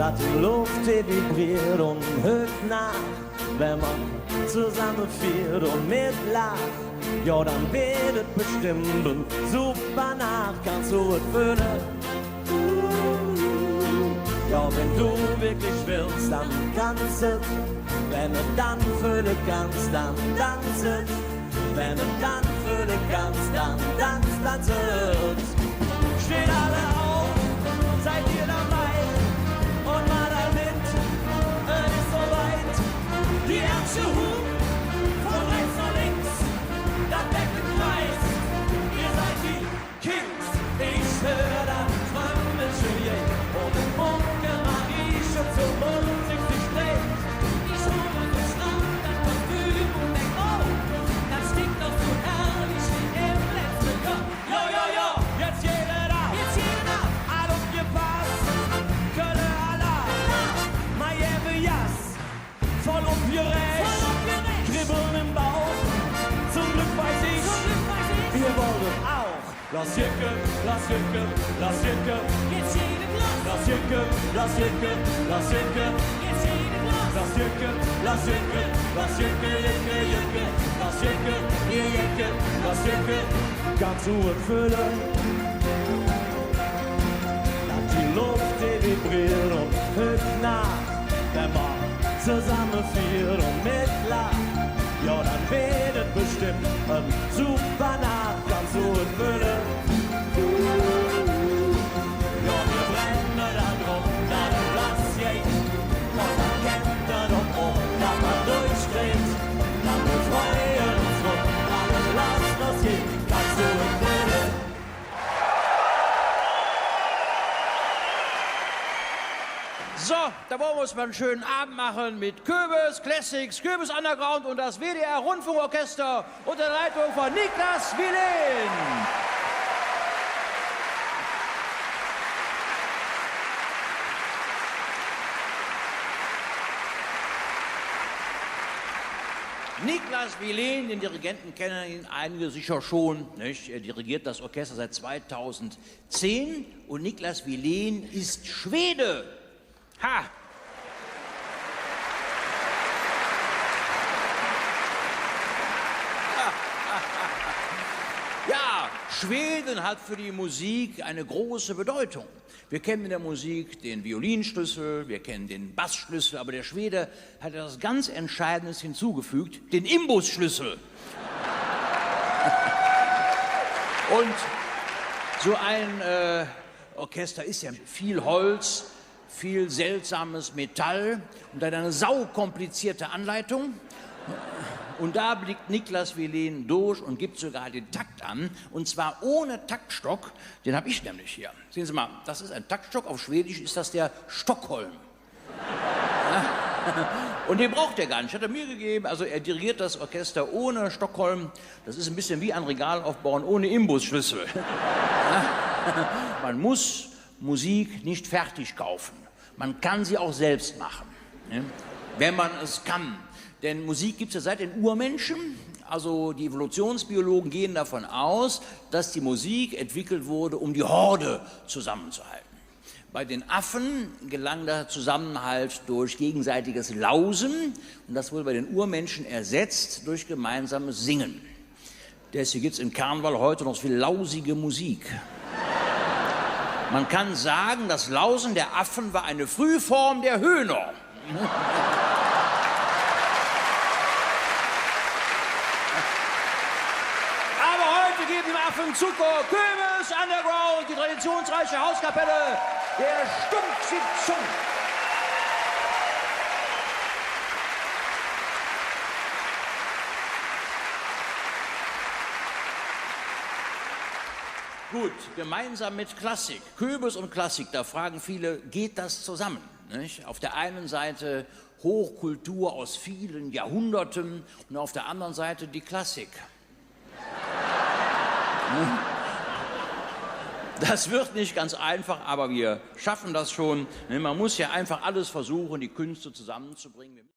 dass die Luft die vibriert und hört nach, wenn man zusammen fährt und mitlacht. Ja, dann wird es bestimmt und super nach, kannst du es fühlen. Ja, wenn du wirklich willst, dann kannst du. Wenn du dann fühlen kannst, dann tanzt es. Wenn du dann fühlen kannst, dann tanzt es. Steht alle auf, seid ihr dabei? Und mal da mit, es ist soweit. Die erste Hut, von rechts nach links, das Beckenkreis. Ihr seid die Kings, ich höre das Trommelchen, yeah. Und im Munke Marie schon zur Musik sich dreht. Ich hole das Land, das Kostüm und denk, oh, das stinkt doch so herrlich wie im letzten Jahr. Jo, jo, jo, jetzt jeder da, all aufgepasst. Kölle Allah, Miami Jas, voll umgerecht, Kribbeln im Bauch, zum Glück weiß ich, wir wollen auch. Lass Jacke, lass Jacke, lass Jacke, jetzt jede Glas. Lass Jacke, lass Jacke, lass Jacke, jetzt jede Glas. Lass Jacke, lass Jacke, lass Jacke, Jacke, Jacke, lass Jacke, ihr Jacke, lass Jacke, kannst du es fühlen? Dass die Luft die vibriert und hüpft nach, wenn man zusammen fährt und mitlacht. Ja, dann wird es bestimmt ein super Nacht, kannst du es fühlen? Ja, wir brennen da drum, dann lass jetzt. Und dann kennt er doch auch, dass man durchdreht. Dann wir freuen uns rum, alles lass das hier, kannst du es fühlen? So, da wollen wir uns mal einen schönen Abend machen mit Köbis Classics, Köbis Underground und das WDR Rundfunkorchester unter der Leitung von Niklas Wilen. Niklas Wilen, den Dirigenten kennen ihn einige sicher schon, nicht? Er dirigiert das Orchester seit 2010 und Niklas Wilen ist Schwede. Ha! Ja, Schweden hat für die Musik eine große Bedeutung. Wir kennen in der Musik den Violinschlüssel, wir kennen den Bassschlüssel, aber der Schwede hat etwas ganz Entscheidendes hinzugefügt, den Imbusschlüssel. Und so ein Orchester ist ja viel Holz, viel seltsames Metall und dann eine saukomplizierte Anleitung. Und da blickt Niklas Wilen durch und gibt sogar den Takt an. Und zwar ohne Taktstock, den habe ich nämlich hier. Sehen Sie mal, das ist ein Taktstock, auf Schwedisch ist das der Stockholm. Ja? Und den braucht er gar nicht, hat er mir gegeben. Also er dirigiert das Orchester ohne Stockholm. Das ist ein bisschen wie ein Regal aufbauen ohne Imbusschlüssel. Ja? Man muss Musik nicht fertig kaufen. Man kann sie auch selbst machen, ne? Wenn man es kann. Denn Musik gibt es ja seit den Urmenschen. Also die Evolutionsbiologen gehen davon aus, dass die Musik entwickelt wurde, um die Horde zusammenzuhalten. Bei den Affen gelang der Zusammenhalt durch gegenseitiges Lausen und das wurde bei den Urmenschen ersetzt durch gemeinsames Singen. Deswegen gibt es in Karneval heute noch viel lausige Musik. Man kann sagen, das Lausen der Affen war eine Frühform der Hühner. Geben dem Affen Zucker, Köbis Underground, die traditionsreiche Hauskapelle der Stumpfsitzung. Gut, gemeinsam mit Klassik, Köbis und Klassik, da fragen viele, geht das zusammen? Nicht? Auf der einen Seite Hochkultur aus vielen Jahrhunderten und auf der anderen Seite die Klassik. Das wird nicht ganz einfach, aber wir schaffen das schon. Man muss ja einfach alles versuchen, die Künste zusammenzubringen.